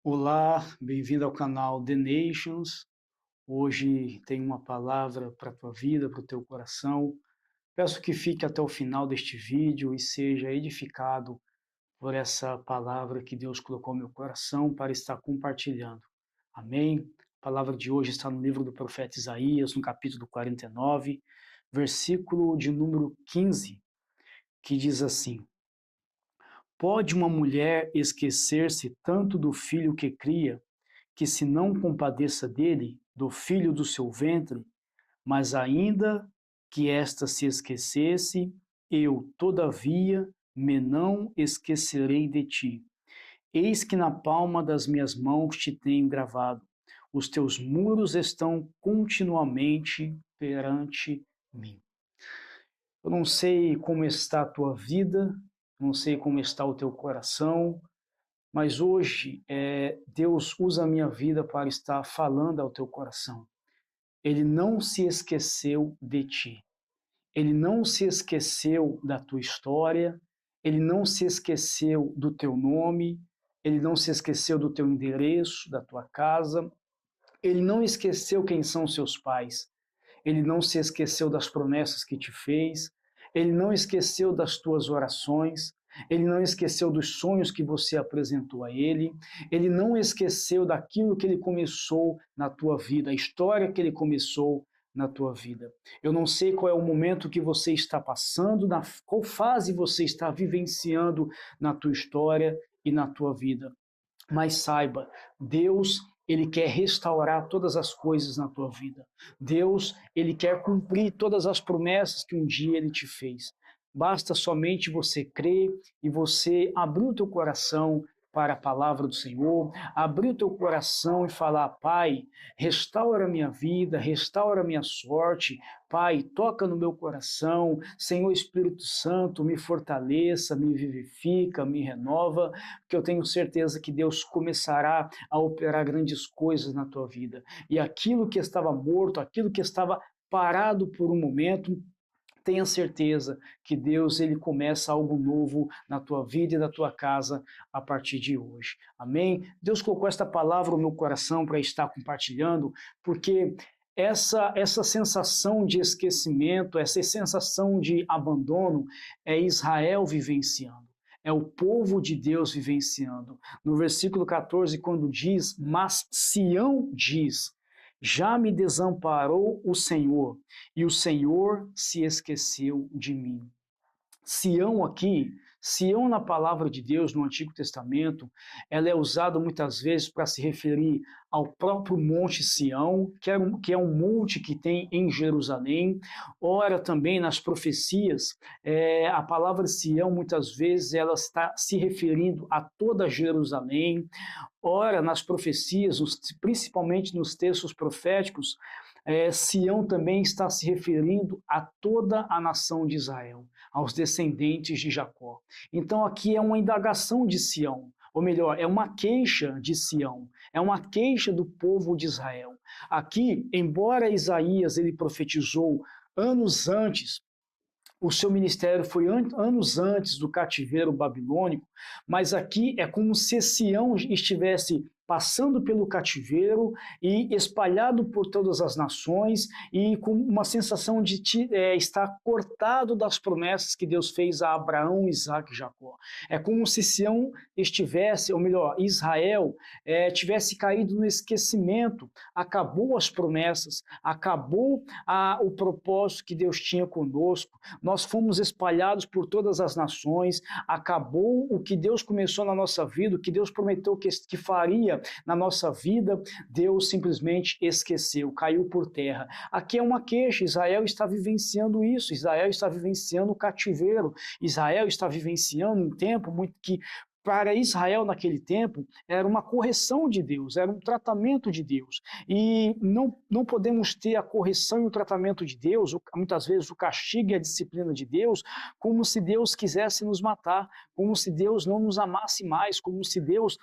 Olá, bem-vindo ao canal The Nations. Hoje tem uma palavra para a tua vida, para o teu coração. Peço que fique até o final deste vídeo e seja edificado por essa palavra que Deus colocou no meu coração para estar compartilhando. Amém? A palavra de hoje está no livro do profeta Isaías, no capítulo 49, versículo de número 15, que diz assim: Pode uma mulher esquecer-se tanto do filho que cria, que se não compadeça dele, do filho do seu ventre, mas ainda que esta se esquecesse, eu, todavia, me não esquecerei de ti. Eis que na palma das minhas mãos te tenho gravado. Os teus muros estão continuamente perante mim. Eu não sei como está a tua vida, não sei como está o teu coração, mas hoje Deus usa a minha vida para estar falando ao teu coração. Ele não se esqueceu de ti. Ele não se esqueceu da tua história. Ele não se esqueceu do teu nome. Ele não se esqueceu do teu endereço, da tua casa. Ele não esqueceu quem são seus pais. Ele não se esqueceu das promessas que te fez. Ele não esqueceu das tuas orações. Ele não esqueceu dos sonhos que você apresentou a ele. Ele não esqueceu daquilo que ele começou na tua vida, a história que ele começou na tua vida. Eu não sei qual é o momento que você está passando, qual fase você está vivenciando na tua história e na tua vida. Mas saiba, Deus, ele quer restaurar todas as coisas na tua vida. Deus, ele quer cumprir todas as promessas que um dia ele te fez. Basta somente você crer e você abrir o teu coração para a palavra do Senhor, abrir o teu coração e falar: Pai, restaura a minha vida, restaura a minha sorte. Pai, toca no meu coração. Senhor Espírito Santo, me fortaleça, me vivifica, me renova, porque eu tenho certeza que Deus começará a operar grandes coisas na tua vida. E aquilo que estava morto, aquilo que estava parado por um momento, tenha certeza que Deus, ele começa algo novo na tua vida e na tua casa a partir de hoje. Amém? Deus colocou esta palavra no meu coração para estar compartilhando, porque essa sensação de esquecimento, essa sensação de abandono é Israel vivenciando. É o povo de Deus vivenciando. No versículo 14, quando diz: Mas Sião diz, já me desamparou o Senhor, e o Senhor se esqueceu de mim. Sião aqui, Sião na palavra de Deus no Antigo Testamento, ela é usada muitas vezes para se referir ao próprio Monte Sião, que é um monte que tem em Jerusalém. Ora, também nas profecias, a palavra Sião muitas vezes ela está se referindo a toda Jerusalém. Ora, nas profecias, principalmente nos textos proféticos, Sião também está se referindo a toda a nação de Israel, aos descendentes de Jacó. Então aqui é uma indagação de Sião, ou melhor, é uma queixa de Sião, é uma queixa do povo de Israel. Aqui, embora Isaías ele profetizou anos antes, o seu ministério foi anos antes do cativeiro babilônico, mas aqui é como se Sião estivesse passando pelo cativeiro e espalhado por todas as nações e com uma sensação de estar cortado das promessas que Deus fez a Abraão, Isaac e Jacó. É como se Sião estivesse, ou melhor, Israel tivesse caído no esquecimento, acabou as promessas, acabou o propósito que Deus tinha conosco, nós fomos espalhados por todas as nações, acabou o que Deus começou na nossa vida, o que Deus prometeu que faria na nossa vida, Deus simplesmente esqueceu, caiu por terra. Aqui é uma queixa, Israel está vivenciando isso, Israel está vivenciando o cativeiro, Israel está vivenciando um tempo muito que para Israel naquele tempo era uma correção de Deus, era um tratamento de Deus. E não podemos ter a correção e o tratamento de Deus, muitas vezes o castigo e a disciplina de Deus, como se Deus quisesse nos matar, como se Deus não nos amasse mais, como se Deus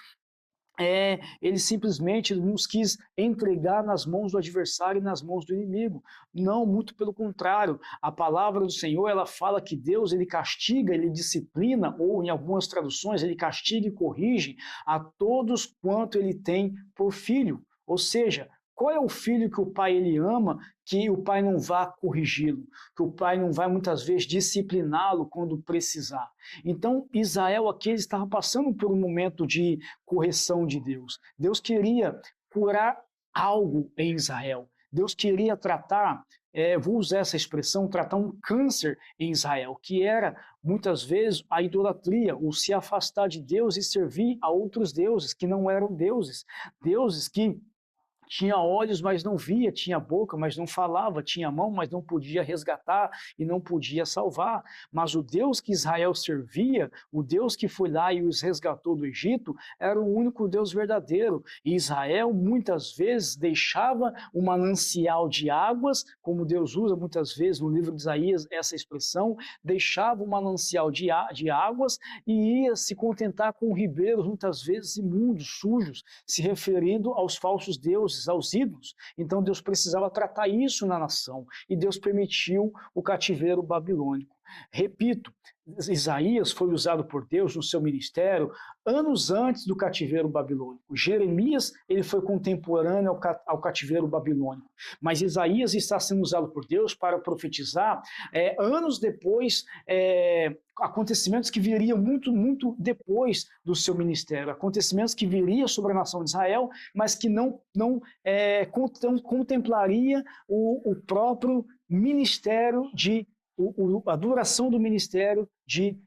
ele simplesmente nos quis entregar nas mãos do adversário e nas mãos do inimigo. Não, muito pelo contrário. A palavra do Senhor, ela fala que Deus, ele castiga, ele disciplina, ou em algumas traduções, ele castiga e corrige a todos quanto ele tem por filho. Ou seja, qual é o filho que o pai ele ama, que o pai não vá corrigi-lo, que o pai não vai muitas vezes discipliná-lo quando precisar? Então, Israel aqui ele estava passando por um momento de correção de Deus. Deus queria curar algo em Israel. Deus queria tratar, vou usar essa expressão, tratar um câncer em Israel, que era muitas vezes a idolatria, o se afastar de Deus e servir a outros deuses que não eram deuses, deuses que tinha olhos, mas não via, tinha boca, mas não falava, tinha mão, mas não podia resgatar e não podia salvar. Mas o Deus que Israel servia, o Deus que foi lá e os resgatou do Egito, era o único Deus verdadeiro. E Israel muitas vezes deixava um manancial de águas, como Deus usa muitas vezes no livro de Isaías essa expressão, deixava um manancial de águas e ia se contentar com ribeiros muitas vezes imundos, sujos, se referindo aos falsos deuses, aos ídolos. Então Deus precisava tratar isso na nação e Deus permitiu o cativeiro babilônico. Repito, Isaías foi usado por Deus no seu ministério anos antes do cativeiro babilônico. Jeremias ele foi contemporâneo ao cativeiro babilônico. Mas Isaías está sendo usado por Deus para profetizar anos depois, acontecimentos que viriam muito depois do seu ministério, acontecimentos que viriam sobre a nação de Israel, mas que não contemplaria o próprio ministério a duração do ministério de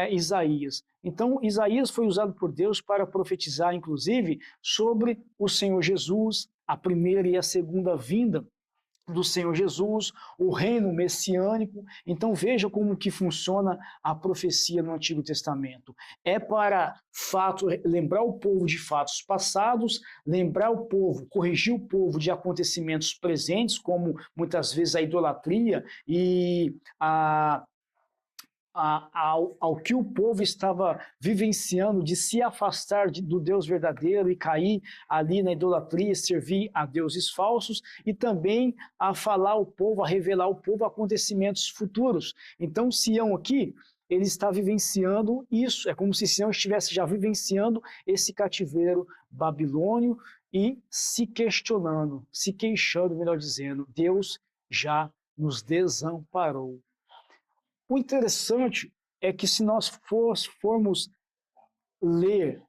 Isaías. Então, Isaías foi usado por Deus para profetizar, inclusive, sobre o Senhor Jesus, a primeira e a segunda vinda do Senhor Jesus, o reino messiânico. Então veja como que funciona a profecia no Antigo Testamento. É para lembrar o povo de fatos passados, lembrar o povo, corrigir o povo de acontecimentos presentes, como muitas vezes a idolatria e ao que o povo estava vivenciando de se afastar do Deus verdadeiro e cair ali na idolatria, servir a deuses falsos, e também a falar ao povo, a revelar ao povo acontecimentos futuros. Então Sião aqui, ele está vivenciando isso, é como se Sião estivesse já vivenciando esse cativeiro babilônio e se questionando, se queixando, melhor dizendo, Deus já nos desamparou. O interessante é que se nós formos ler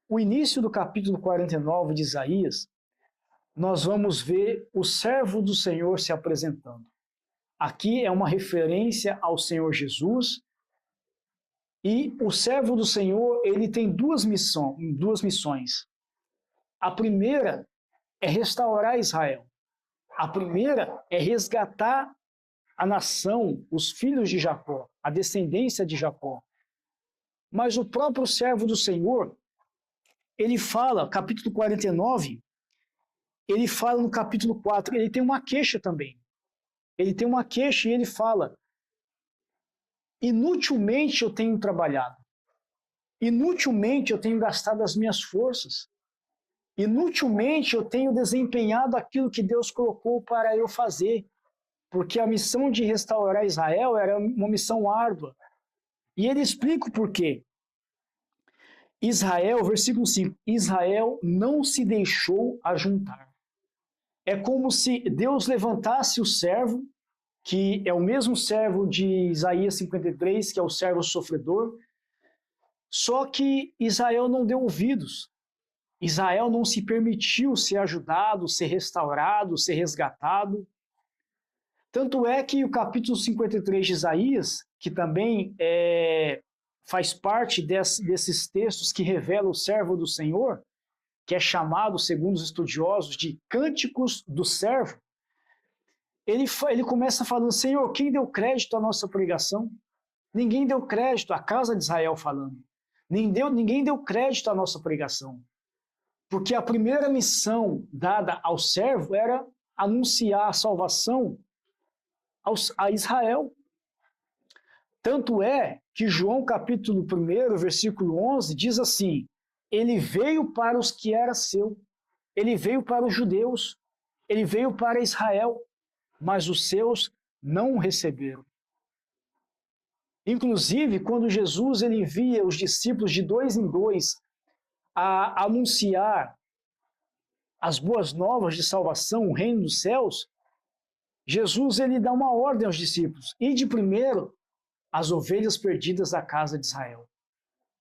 o início do capítulo 49 de Isaías, nós vamos ver o servo do Senhor se apresentando. Aqui é uma referência ao Senhor Jesus, e o servo do Senhor ele tem duas missões. A primeira é restaurar Israel. A primeira é resgatar a nação, os filhos de Jacó, a descendência de Jacó. Mas o próprio servo do Senhor, ele fala, capítulo 49, ele fala no capítulo 4, ele tem uma queixa também. Ele tem uma queixa e ele fala: inutilmente eu tenho trabalhado, inutilmente eu tenho gastado as minhas forças, inutilmente eu tenho desempenhado aquilo que Deus colocou para eu fazer. Porque a missão de restaurar Israel era uma missão árdua. E ele explica o porquê. Israel, versículo 5, Israel não se deixou ajuntar. É como se Deus levantasse o servo, que é o mesmo servo de Isaías 53, que é o servo sofredor, só que Israel não deu ouvidos. Israel não se permitiu ser ajudado, ser restaurado, ser resgatado. Tanto é que o capítulo 53 de Isaías, que também faz parte desses textos que revelam o servo do Senhor, que é chamado, segundo os estudiosos, de Cânticos do Servo, ele começa falando: Senhor, quem deu crédito à nossa pregação? Ninguém deu crédito, a casa de Israel falando. Ninguém deu crédito à nossa pregação. Porque a primeira missão dada ao servo era anunciar a salvação a Israel. Tanto é que João capítulo 1, versículo 11, diz assim: ele veio para os que era seu, ele veio para os judeus, ele veio para Israel, mas os seus não o receberam. Inclusive, quando Jesus ele envia os discípulos de dois em dois a anunciar as boas novas de salvação, o reino dos céus, Jesus ele dá uma ordem aos discípulos: ide primeiro as ovelhas perdidas da casa de Israel.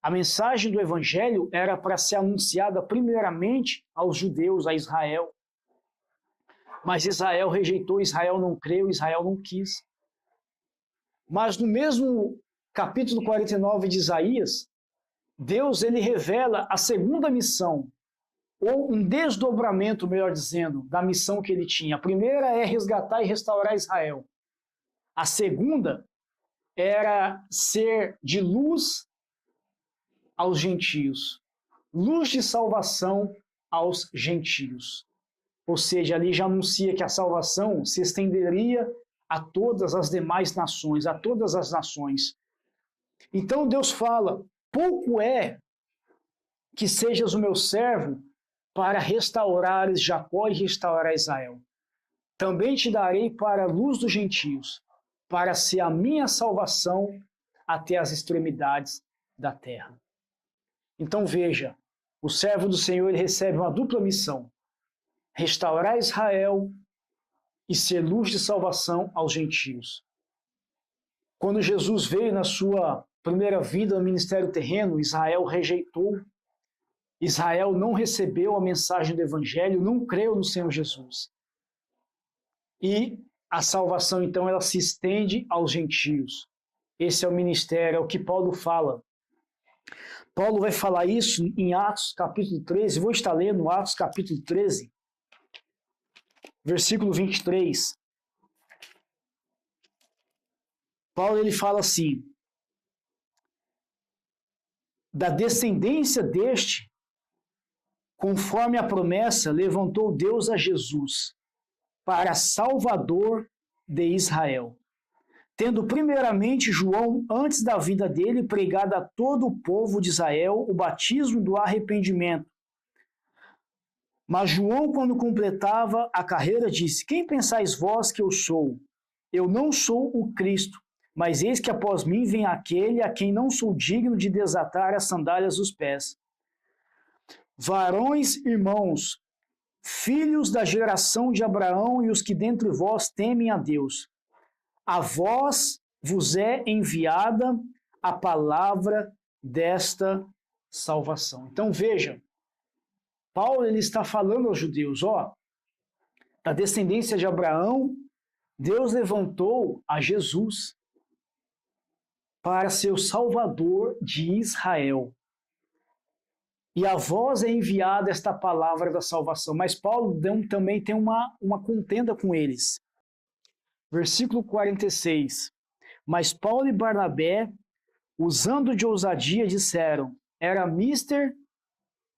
A mensagem do evangelho era para ser anunciada primeiramente aos judeus, a Israel. Mas Israel rejeitou, Israel não creu, Israel não quis. Mas no mesmo capítulo 49 de Isaías, Deus ele revela a segunda missão, ou um desdobramento, melhor dizendo, da missão que ele tinha. A primeira é resgatar e restaurar Israel. A segunda era ser de luz aos gentios, luz de salvação aos gentios. Ou seja, ali já anuncia que a salvação se estenderia a todas as demais nações, a todas as nações. Então Deus fala: pouco é que sejas o meu servo para restaurares Jacó e restaurar Israel. Também te darei para a luz dos gentios, para ser a minha salvação até as extremidades da terra. Então veja, o servo do Senhor ele recebe uma dupla missão: restaurar Israel e ser luz de salvação aos gentios. Quando Jesus veio na sua primeira vida no ministério terreno, Israel rejeitou. Israel não recebeu a mensagem do evangelho, não creu no Senhor Jesus. E a salvação, então, ela se estende aos gentios. Esse é o ministério, é o que Paulo fala. Paulo vai falar isso em Atos capítulo 13, vou estar lendo Atos capítulo 13, versículo 23. Paulo ele fala assim: da descendência deste, conforme a promessa, levantou Deus a Jesus para Salvador de Israel, tendo primeiramente João, antes da vinda dele, pregado a todo o povo de Israel o batismo do arrependimento. Mas João, quando completava a carreira, disse: quem pensais vós que eu sou? Eu não sou o Cristo, mas eis que após mim vem aquele a quem não sou digno de desatar as sandálias dos pés. Varões, irmãos, filhos da geração de Abraão e os que dentre vós temem a Deus, a vós vos é enviada a palavra desta salvação. Então veja, Paulo ele está falando aos judeus, da descendência de Abraão, Deus levantou a Jesus para ser o Salvador de Israel. E a vós é enviada esta palavra da salvação. Mas Paulo também tem uma contenda com eles. Versículo 46. Mas Paulo e Barnabé, usando de ousadia, disseram: era mister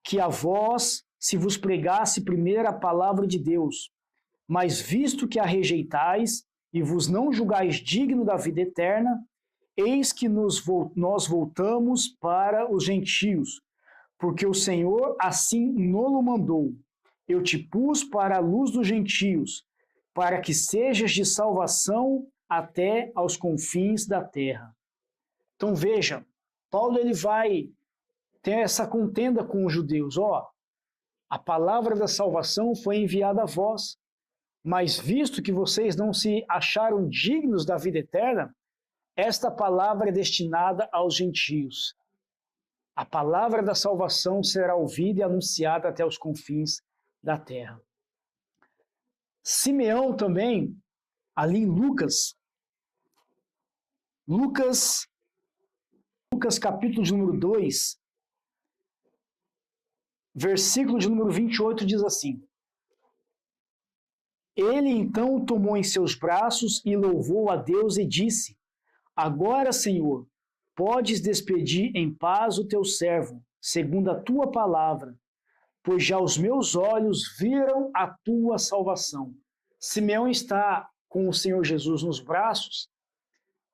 que a vós se vos pregasse primeiro a palavra de Deus, mas visto que a rejeitais e vos não julgais digno da vida eterna, eis que nós voltamos para os gentios, porque o Senhor assim nolo mandou. Eu te pus para a luz dos gentios, para que sejas de salvação até aos confins da terra. Então veja, Paulo ele vai ter essa contenda com os judeus. A palavra da salvação foi enviada a vós, mas visto que vocês não se acharam dignos da vida eterna, esta palavra é destinada aos gentios. A palavra da salvação será ouvida e anunciada até os confins da terra. Simeão também, ali em Lucas capítulo de número 2, versículo de número 28 diz assim: ele então tomou em seus braços e louvou a Deus e disse: agora, Senhor, podes despedir em paz o teu servo, segundo a tua palavra, pois já os meus olhos viram a tua salvação. Simeão está com o Senhor Jesus nos braços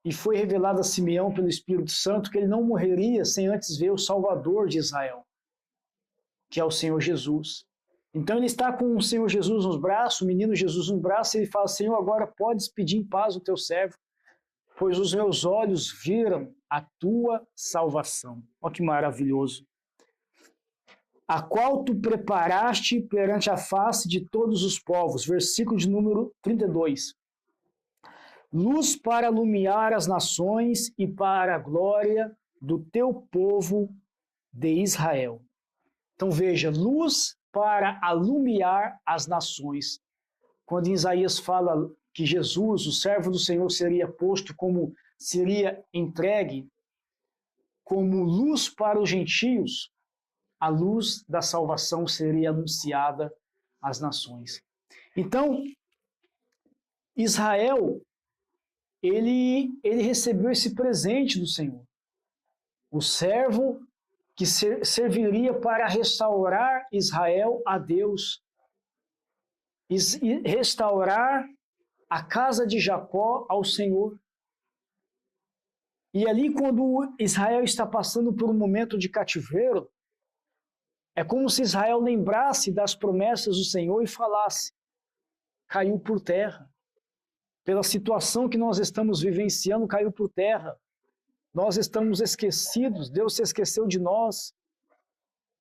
e foi revelado a Simeão pelo Espírito Santo que ele não morreria sem antes ver o Salvador de Israel. que é o Senhor Jesus. Então ele está com o Senhor Jesus nos braços, o menino Jesus nos braços, e ele fala: Senhor, agora podes pedir em paz o teu servo, pois os meus olhos viram a tua salvação. Olha que maravilhoso. A qual tu preparaste perante a face de todos os povos. Versículo de número 32. Luz para iluminar as nações e para a glória do teu povo de Israel. Então veja, luz para alumiar as nações. Quando Isaías fala que Jesus, o servo do Senhor, seria entregue como luz para os gentios, a luz da salvação seria anunciada às nações. Então, Israel, ele recebeu esse presente do Senhor. O servo que serviria para restaurar Israel a Deus, e restaurar a casa de Jacó ao Senhor. E ali, quando Israel está passando por um momento de cativeiro, é como se Israel lembrasse das promessas do Senhor e falasse: caiu por terra. Pela situação que nós estamos vivenciando, caiu por terra. Nós estamos esquecidos, Deus se esqueceu de nós,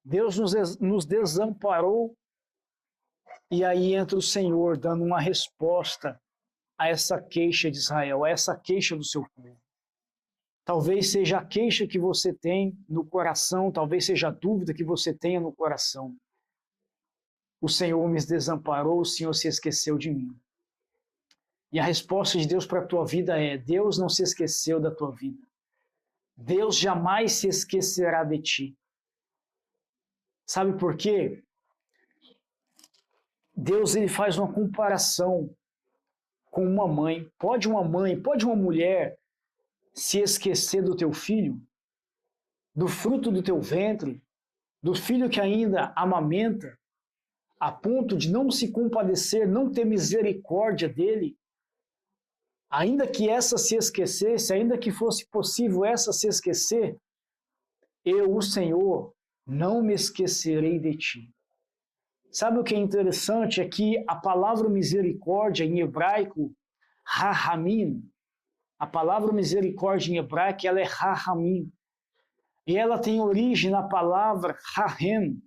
Deus nos desamparou. E aí entra o Senhor dando uma resposta a essa queixa de Israel, a essa queixa do seu povo. Talvez seja a queixa que você tem no coração, talvez seja a dúvida que você tenha no coração. O Senhor me desamparou, o Senhor se esqueceu de mim. E a resposta de Deus para a tua vida é: Deus não se esqueceu da tua vida. Deus jamais se esquecerá de ti. Sabe por quê? Deus, ele faz uma comparação com uma mãe. Pode uma mulher se esquecer do teu filho, do fruto do teu ventre, do filho que ainda amamenta, a ponto de não se compadecer, não ter misericórdia dele? Ainda que essa se esquecesse, ainda que fosse possível essa se esquecer, eu, o Senhor, não me esquecerei de ti. Sabe o que é interessante? É que a palavra misericórdia em hebraico, rahamim, a palavra misericórdia em hebraico, ela é rahamim. E ela tem origem na palavra rahem,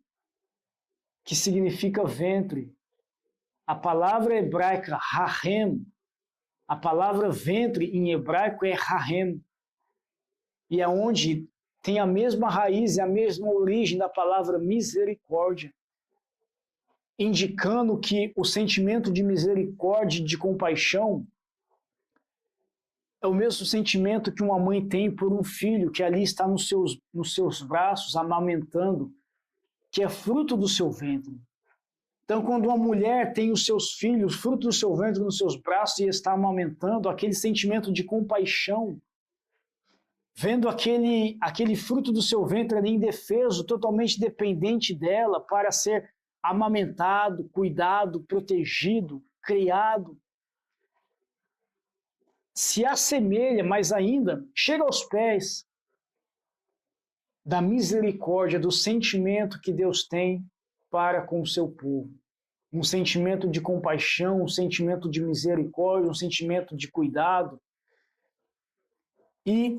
que significa ventre. A palavra hebraica rahem, a palavra ventre em hebraico é rahem. E é onde tem a mesma raiz e a mesma origem da palavra misericórdia, indicando que o sentimento de misericórdia e de compaixão é o mesmo sentimento que uma mãe tem por um filho que ali está nos seus braços, amamentando, que é fruto do seu ventre. Então, quando uma mulher tem os seus filhos, fruto do seu ventre, nos seus braços e está amamentando, aquele sentimento de compaixão, vendo aquele fruto do seu ventre ali indefeso, totalmente dependente dela para ser amamentado, cuidado, protegido, criado, se assemelha, mas ainda chega aos pés da misericórdia, do sentimento que Deus tem para com o seu povo. Um sentimento de compaixão, um sentimento de misericórdia, um sentimento de cuidado. E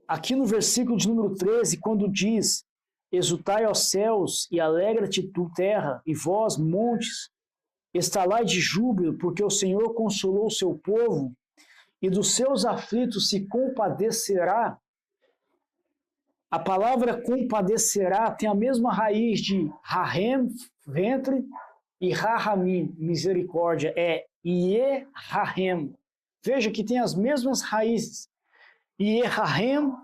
aqui no versículo de número 13, quando diz: exultai, ó céus, e alegra-te tu, terra, e vós, montes, estalai de júbilo, porque o Senhor consolou o seu povo, e dos seus aflitos se compadecerá. A palavra compadecerá tem a mesma raiz de rahem, ventre, e rahamim, misericórdia, é Iehahem. Veja que tem as mesmas raízes. Iehahem,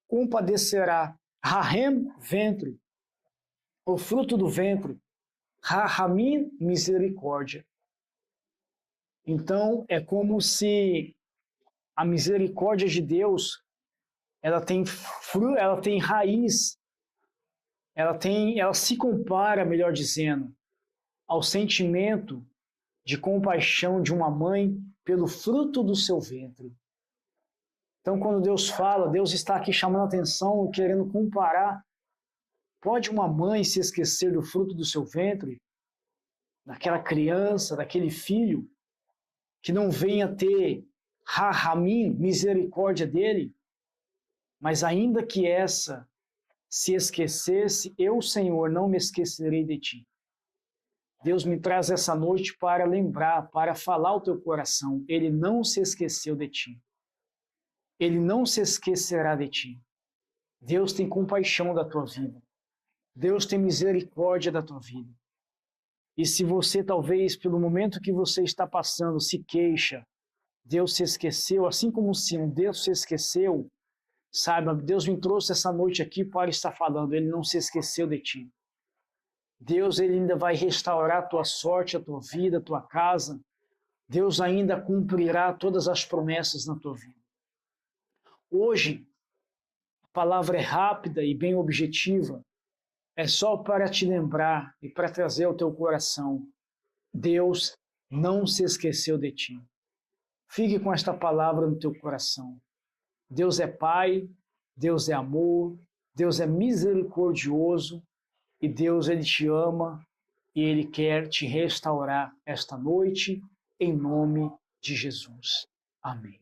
compadecerá. Rahem, ventre, o fruto do ventre. Rahamim, misericórdia. Então, é como se a misericórdia de Deus, ela tem raiz, ela se compara, melhor dizendo, ao sentimento de compaixão de uma mãe pelo fruto do seu ventre. Então, quando Deus fala, Deus está aqui chamando a atenção, querendo comparar Pode uma mãe se esquecer do fruto do seu ventre, daquela criança, daquele filho, que não venha ter rahamim, misericórdia dele? Mas ainda que essa se esquecesse, eu, Senhor, não me esquecerei de ti. Deus me traz essa noite para lembrar, para falar ao teu coração. Ele não se esqueceu de ti. Ele não se esquecerá de ti. Deus tem compaixão da tua vida. Deus tem misericórdia da tua vida. E se você, talvez, pelo momento que você está passando, se queixa, Deus se esqueceu, assim como se Deus se esqueceu, saiba, Deus me trouxe essa noite aqui para estar falando, Ele não se esqueceu de ti. Deus, Ele ainda vai restaurar a tua sorte, a tua vida, a tua casa. Deus ainda cumprirá todas as promessas na tua vida. Hoje, a palavra é rápida e bem objetiva. É só para te lembrar e para trazer ao teu coração. Deus não se esqueceu de ti. Fique com esta palavra no teu coração. Deus é Pai, Deus é amor, Deus é misericordioso e Deus, Ele te ama e Ele quer te restaurar esta noite em nome de Jesus. Amém.